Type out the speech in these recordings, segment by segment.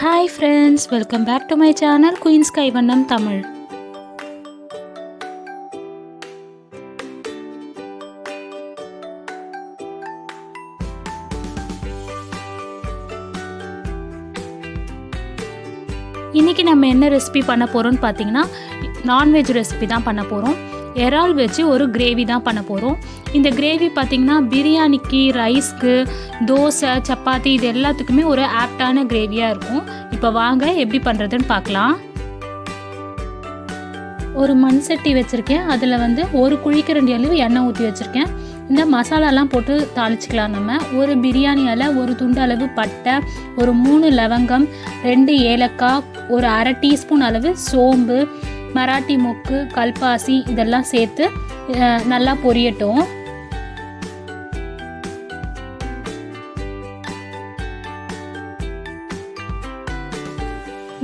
Hi friends, welcome back to my channel Queen's Kaivannam Tamil. இன்னைக்கு நம்ம என்ன recipe பண்ண போறோம்னு பாத்தீங்கன்னா நான்வெஜ் ரெசிபி தான் பண்ண போறோம். எறால் வச்சு ஒரு கிரேவி தான் பண்ண போறோம். இந்த கிரேவி பாத்தீங்கன்னா பிரியாணிக்கு, ரைஸ்க்கு, தோசை, சப்பாத்தி இது எல்லாத்துக்குமே ஒரு ஆப்டான கிரேவியா இருக்கும். இப்போ வாங்க எப்படி பண்றதுன்னு பார்க்கலாம். ஒரு மண் சட்டி வச்சிருக்கேன். அதில் ஒரு குழிக்கரண்டி அளவு எண்ணெய் ஊற்றி வச்சிருக்கேன். இந்த மசாலாலாம் போட்டு தாளிச்சிக்கலாம். நம்ம ஒரு பிரியாணி இலை, ஒரு துண்டு அளவு பட்டை, ஒரு 3 லவங்கம், 2 ஏலக்காய், ஒரு அரை டீஸ்பூன் அளவு சோம்பு, மராட்டி மொக்கு, கல்பாசி இதெல்லாம் சேர்த்து நல்லா பொரியட்டும்.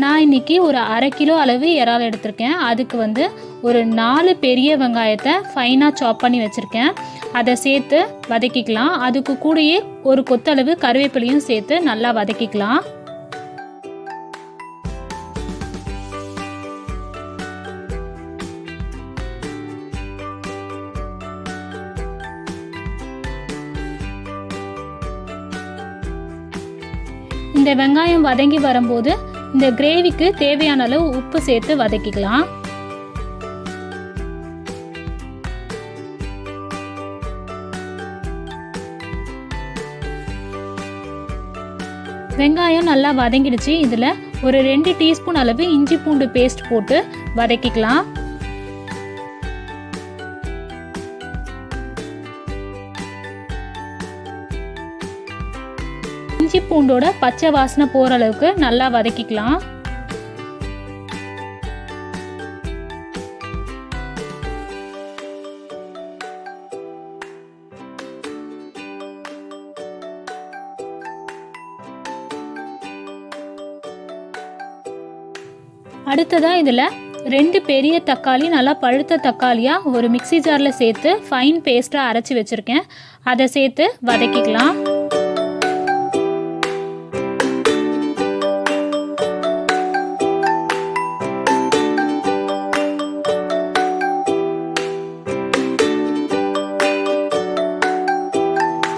நான் இன்னைக்கு ஒரு அரை கிலோ அளவு இறால் எடுத்திருக்கேன். அதுக்கு ஒரு 4 பெரிய வெங்காயத்தை ஃபைனாக சாப் பண்ணி வச்சுருக்கேன். அதை சேர்த்து வதக்கிக்கலாம். அதுக்கு கூடயே ஒரு கொத்தளவு கருவேப்பிலையும் சேர்த்து நல்லா வதக்கிக்கலாம். இந்த வெங்காயம் வதங்கி வரும்போது இந்த கிரேவிக்கு தேவையான அளவு உப்பு சேர்த்து வதக்கிக்கலாம். வெங்காயம் நல்லா வதங்கிடுச்சு. இதில் ஒரு 2 டீஸ்பூன் அளவு இஞ்சி பூண்டு பேஸ்ட் போட்டு வதக்கிக்கலாம். இஞ்சி பூண்டோட பச்சை வாசனை போகிற அளவுக்கு நல்லா வதக்கிக்கலாம். அடுத்ததா இதில் 2 பெரிய தக்காளி, நல்லா பழுத்த தக்காளியாக ஒரு மிக்ஸி ஜாரில் சேர்த்து ஃபைன் பேஸ்ட்டாக அரைச்சி வச்சுருக்கேன். அதை சேர்த்து வதக்கிக்கலாம்.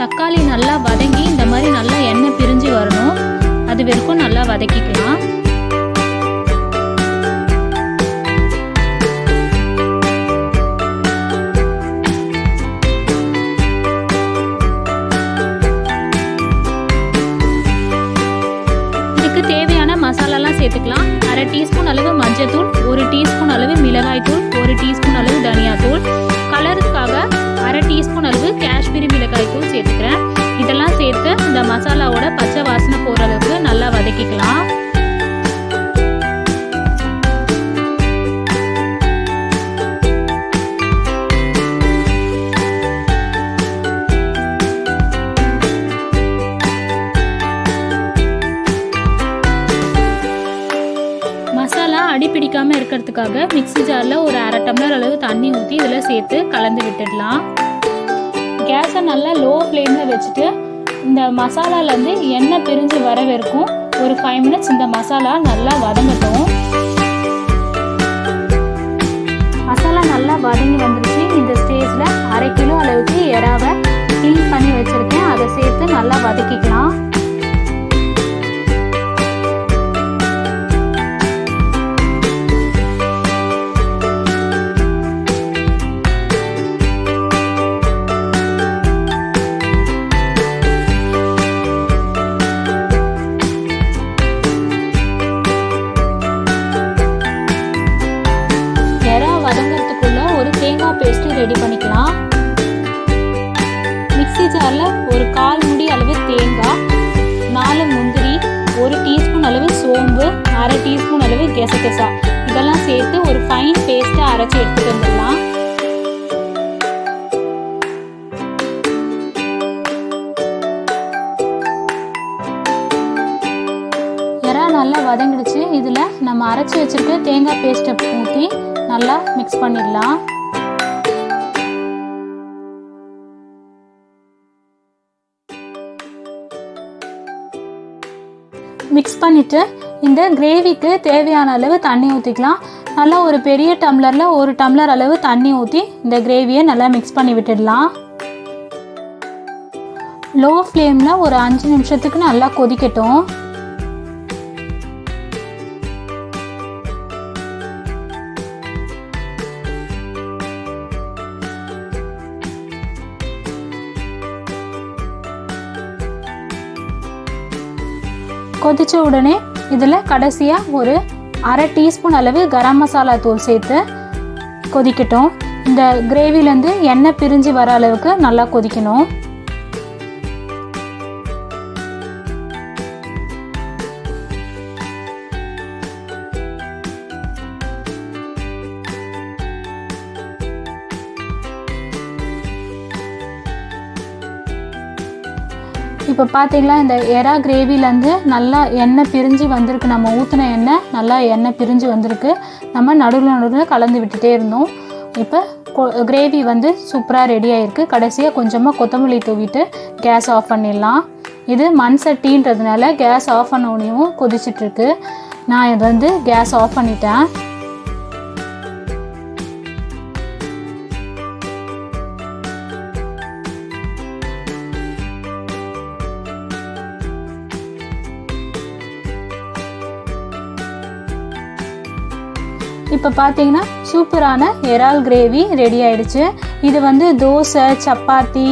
தக்காளி நல்லா வதங்கி இந்த மாதிரி நல்லா எண்ணெய் பிரிஞ்சு வரணும். அது வரைக்கும் நல்லா வதக்கிக்கலாம். இதுக்கு தேவையான மசாலாலாம் சேர்த்துக்கலாம். அரை டீஸ்பூன் அளவு மஞ்சத்தூள், 1 டீஸ்பூன் அளவு மிளகாய் தூள், 1 டீஸ்பூன் அளவு தனியாத்தூள், கலருக்காக அரை டீஸ்பூன் அளவு காஷ்மீரி மிளகாய் தூள் சேர்த்துக்கிறேன். இதெல்லாம் சேர்த்து இந்த மசாலாவோட பச்சை வாசனை போகிற அளவுக்கு நல்லா வதக்கிக்கலாம். மசாலா அடி பிடிக்காம இருக்கிறதுக்காக மிக்ஸி ஜாரில் ஒரு அரை டம்ளர் அளவு தண்ணி ஊற்றி இதில் சேர்த்து கலந்து விட்டுடலாம். கேஸை நல்லா லோ ஃப்ளேமில் வச்சுட்டு இந்த மசாலாலேருந்து எண்ணெய் பிரிஞ்சு வர வரைக்கும் ஒரு 5 மினிட்ஸ் இந்த மசாலா நல்லா வதங்கட்டும். மசாலா நல்லா வதங்கி வந்துருச்சு. இந்த ஸ்டேஜில் அரை கிலோ அளவுக்கு எறாவை க்ளீன் பண்ணி வச்சுருக்கேன். அதை சேர்த்து நல்லா வதக்கிக்கலாம். வதங்கிறதுக்குள்ள ஒரு தேங்காய் பேஸ்ட் ரெடி பண்ணிக்கலாம். மிக்ஸி ஜாரில் ஒரு 1/4 முடி அளவு தேங்காய், 4 முந்திரி, 1 டீஸ்பூன் அளவு சோம்பு, அரை டீஸ்பூன் அளவு கெசகெசா இதெல்லாம் சேர்த்து ஒரு ஃபைன் பேஸ்ட்டை அரைச்சி எடுத்துட்டு வந்துடலாம். எறால் நல்லா வதங்கிடுச்சு. இதில் நம்ம அரைச்சி வச்சிருக்க தேங்காய் பேஸ்ட்டை ஊற்றி நல்லா மிக்ஸ் பண்ணிடலாம். மிக்ஸ் பண்ணிவிட்டு இந்த கிரேவிக்கு தேவையான அளவு தண்ணி ஊற்றிக்கலாம். நல்லா ஒரு பெரிய டம்ளரில் 1 டம்ளர் அளவு தண்ணி ஊற்றி இந்த கிரேவியை நல்லா மிக்ஸ் பண்ணி விட்டுடலாம். லோ ஃப்ளேமில் ஒரு 5 நிமிஷத்துக்கு நல்லா கொதிக்கட்டும். கொதிச்ச உடனே இதில் கடைசியாக ஒரு அரை டீஸ்பூன் அளவு கரம் மசாலா தூள் சேர்த்து கொதிக்கட்டும். இந்த கிரேவிலேருந்து எண்ணெய் பிரிஞ்சு வர அளவுக்கு நல்லா கொதிக்கணும். இப்போ பார்த்தீங்களா, இந்த எறா கிரேவிலேருந்து நல்லா எண்ணெய் பிரிஞ்சு வந்திருக்கு. நம்ம ஊற்றின எண்ணெய் நல்லா எண்ணெய் பிரிஞ்சு வந்திருக்கு. நம்ம நடுவில் கலந்து விட்டுட்டே இருந்தோம். இப்போ கிரேவி வந்து சூப்பராக ரெடி ஆகிருக்கு. கடைசியாக கொஞ்சமாக கொத்தமல்லி தூவிட்டு கேஸ் ஆஃப் பண்ணிடலாம். இது மண் சட்டின்றதுனால கேஸ் ஆஃப் பண்ண உடனேயும் கொதிச்சிட்ருக்கு. நான் இது வந்து கேஸ் ஆஃப் பண்ணிட்டேன். இப்போ பார்த்தீங்கன்னா சூப்பரான இறால் கிரேவி ரெடி ஆகிடுச்சு. இது வந்து தோசை, சப்பாத்தி,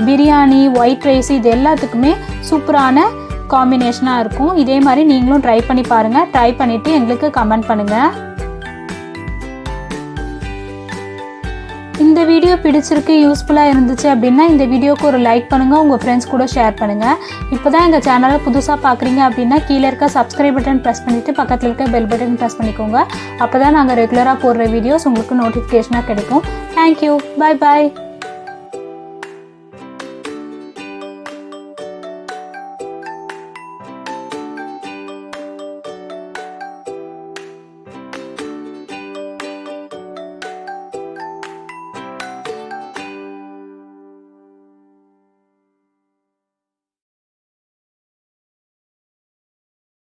பிரியாணி, ஒயிட் ரைஸ் இது எல்லாத்துக்குமே சூப்பரான காம்பினேஷனாக இருக்கும். இதே மாதிரி நீங்களும் ட்ரை பண்ணி பாருங்கள். ட்ரை பண்ணிவிட்டு எங்களுக்கு கமெண்ட் பண்ணுங்கள். இந்த வீடியோ பிடிச்சிருக்கு, யூஸ்ஃபுல்லாக இருந்துச்சு அப்படின்னா இந்த வீடியோக்கு ஒரு லைக் பண்ணுங்கள், உங்கள் ஃப்ரெண்ட்ஸ் கூட ஷேர் பண்ணுங்கள். இப்போ தான் எங்கள் சேனலை புதுசாக பார்க்குறீங்க அப்படின்னா கீழே இருக்க சப்ஸ்கிரைப் பட்டன் ப்ரெஸ் பண்ணிவிட்டு பக்கத்தில் இருக்க பெல் பட்டன் ப்ரெஸ் பண்ணிக்கோங்க. அப்போ தான் நாங்கள் ரெகுலராக போடுற வீடியோஸ் உங்களுக்கு நோட்டிஃபிகேஷனாக கிடைக்கும். தேங்க்யூ. பாய் பாய்.